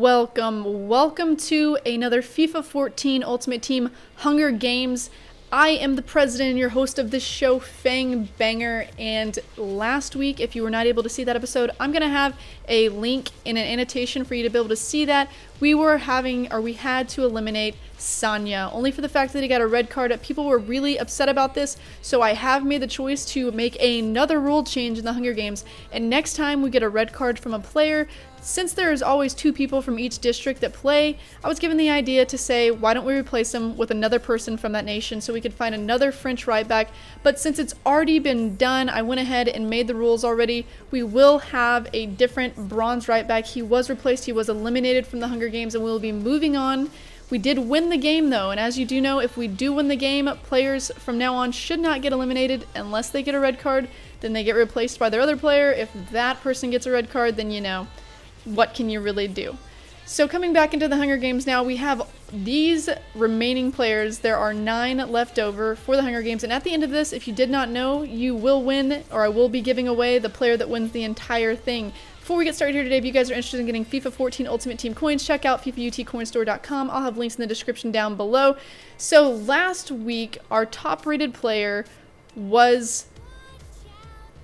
Welcome to another FIFA 14 Ultimate Team Hunger Games. I am the president and your host of this show, Fang Banger, and last week, if you were not able to see that episode, I'm going to have a link in an annotation for you to be able to see that. We had to eliminate Sanya, only for the fact that he got a red card. People were really upset about this, so I have made the choice to make another rule change in the Hunger Games, and next time we get a red card from a player, since there is always two people from each district that play, I was given the idea to say, why don't we replace them with another person from that nation so we could find another French right back. But since it's already been done, I went ahead and made the rules already. We will have a different bronze right back. He was replaced, he was eliminated from the Hunger Games, and we will be moving on. We did win the game though, and as you do know, if we do win the game, players from now on should not get eliminated unless they get a red card. Then they get replaced by their other player. If that person gets a red card, then you know, what can you really do? So coming back into the Hunger Games now, we have these remaining players. There are 9 left over for the Hunger Games, and at the end of this, if you did not know, you will win, or I will be giving away the player that wins the entire thing. Before we get started here today, if you guys are interested in getting FIFA 14 Ultimate Team coins, check out FIFAUTCoinstore.com. I'll have links in the description down below. So last week, our top rated player was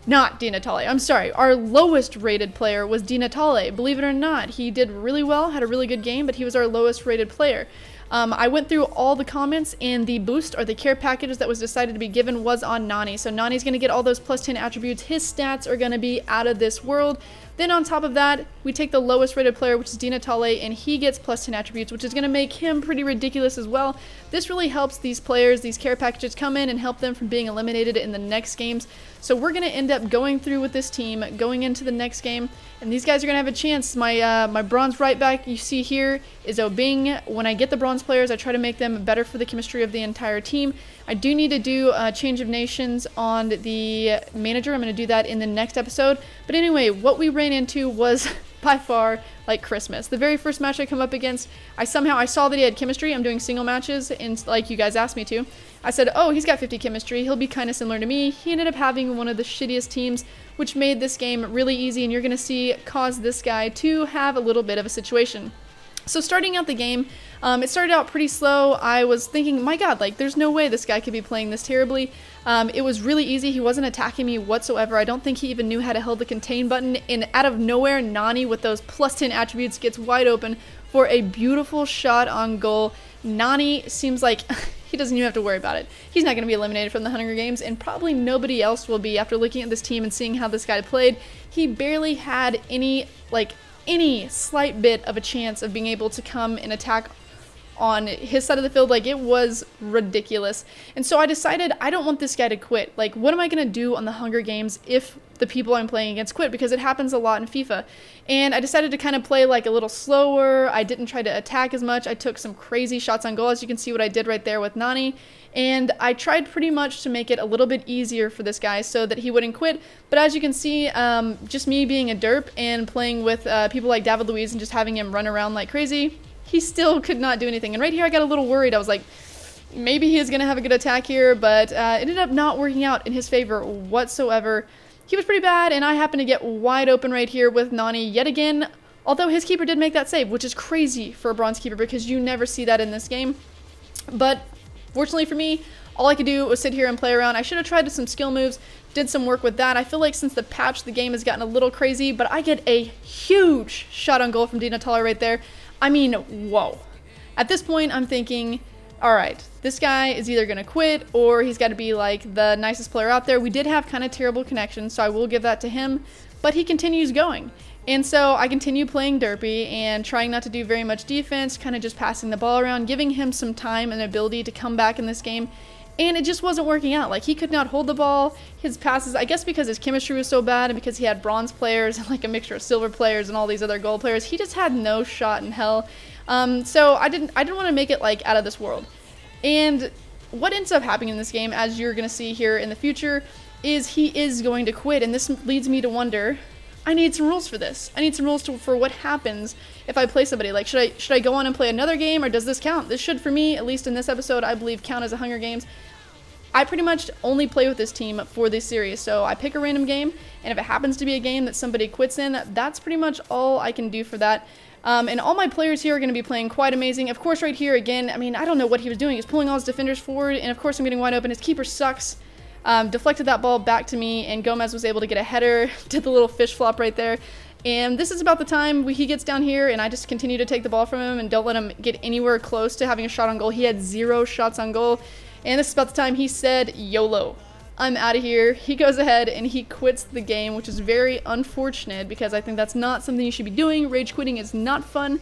not Di Natale. I'm sorry. Our lowest rated player was Di Natale. Believe it or not, he did really well, had a really good game, but he was our lowest rated player. I went through all the comments, and the boost or the care packages that was decided to be given was on Nani. So Nani's going to get all those plus 10 attributes. His stats are going to be out of this world. Then on top of that, we take the lowest rated player, which is Di Natale, and he gets plus 10 attributes, which is going to make him pretty ridiculous as well. This really helps these players, these care packages come in and help them from being eliminated in the next games. So we're going to end up going through with this team, going into the next game, and these guys are going to have a chance. My bronze right back you see here is Obing. When I get the bronze players, I try to make them better for the chemistry of the entire team. I do need to do a change of nations on the manager. I'm going to do that in the next episode. But anyway, what we ran into was by far like Christmas. The very first match I come up against, I saw that he had chemistry. I'm doing single matches, and like you guys asked me to. I said, oh, he's got 50 chemistry. He'll be kind of similar to me. He ended up having one of the shittiest teams, which made this game really easy, and you're going to see cause this guy to have a little bit of a situation. So starting out the game, it started out pretty slow. I was thinking, my god, like, there's no way this guy could be playing this terribly. It was really easy. He wasn't attacking me whatsoever. I don't think he even knew how to hold the contain button. And out of nowhere, Nani with those plus 10 attributes gets wide open for a beautiful shot on goal. Nani seems like he doesn't even have to worry about it. He's not going to be eliminated from the Hunger Games, and probably nobody else will be after looking at this team and seeing how this guy played. He barely had any slight bit of a chance of being able to come and attack on his side of the field. Like, it was ridiculous. And so I decided I don't want this guy to quit. Like, what am I going to do on the Hunger Games if the people I'm playing against quit? Because it happens a lot in FIFA. And I decided to kind of play like a little slower. I didn't try to attack as much. I took some crazy shots on goal, as you can see what I did right there with Nani. And I tried pretty much to make it a little bit easier for this guy so that he wouldn't quit. But as you can see, just me being a derp and playing with people like David Luiz and just having him run around like crazy, he still could not do anything. And right here I got a little worried. I was like, maybe he is going to have a good attack here, but it ended up not working out in his favor whatsoever. He was pretty bad, and I happened to get wide open right here with Nani yet again, although his keeper did make that save, which is crazy for a bronze keeper because you never see that in this game. But fortunately for me, all I could do was sit here and play around. I should have tried some skill moves, did some work with that. I feel like since the patch, the game has gotten a little crazy, but I get a huge shot on goal from Di Natale right there. I mean, whoa. At this point, I'm thinking, all right, this guy is either going to quit or he's got to be like the nicest player out there. We did have kind of terrible connections, so I will give that to him, but he continues going. And so I continue playing derpy and trying not to do very much defense, kind of just passing the ball around, giving him some time and ability to come back in this game. And it just wasn't working out. Like, he could not hold the ball. His passes, I guess because his chemistry was so bad and because he had bronze players and like a mixture of silver players and all these other gold players, he just had no shot in hell. So I didn't want to make it like out of this world. And what ends up happening in this game, as you're going to see here in the future, is he is going to quit. And this leads me to wonder, I need some rules for this. I need some rules for what happens if I play somebody. Like, should I go on and play another game, or does this count? This should, for me, at least in this episode, I believe count as a Hunger Games. I pretty much only play with this team for this series, so I pick a random game, and if it happens to be a game that somebody quits in, that's pretty much all I can do for that. And all my players here are going to be playing quite amazing. Of course, right here, again, I mean, I don't know what he was doing. He's pulling all his defenders forward, and of course I'm getting wide open. His keeper sucks. Deflected that ball back to me, and Gomez was able to get a header, did the little fish flop right there. And this is about the time he gets down here, and I just continue to take the ball from him and don't let him get anywhere close to having a shot on goal. He had 0 shots on goal, and this is about the time he said, YOLO, I'm out of here. He goes ahead and he quits the game, which is very unfortunate because I think that's not something you should be doing. Rage quitting is not fun,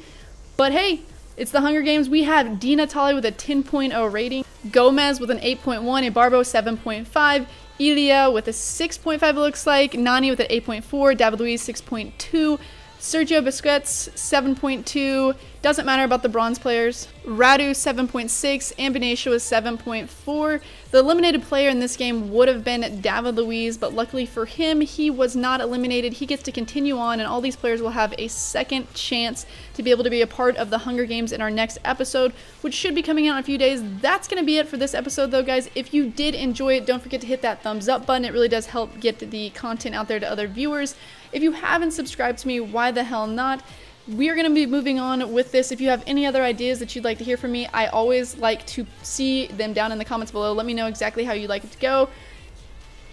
but hey, it's the Hunger Games. We have Di Natale with a 10.0 rating, Gomez with an 8.1, and Barbo 7.5, Ilya with a 6.5 it looks like, Nani with an 8.4, David Luiz 6.2, Sergio Busquets 7.2, doesn't matter about the bronze players, Radu 7.6, and Benicio was 7.4. The eliminated player in this game would have been David Luiz, but luckily for him, he was not eliminated. He gets to continue on, and all these players will have a second chance to be able to be a part of the Hunger Games in our next episode, which should be coming out in a few days. That's going to be it for this episode, though, guys. If you did enjoy it, don't forget to hit that thumbs up button. It really does help get the content out there to other viewers. If you haven't subscribed to me, why the hell not? We are going to be moving on with this. If you have any other ideas that you'd like to hear from me, I always like to see them down in the comments below. Let me know exactly how you'd like it to go.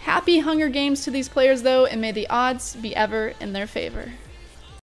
Happy Hunger Games to these players, though, and may the odds be ever in their favor.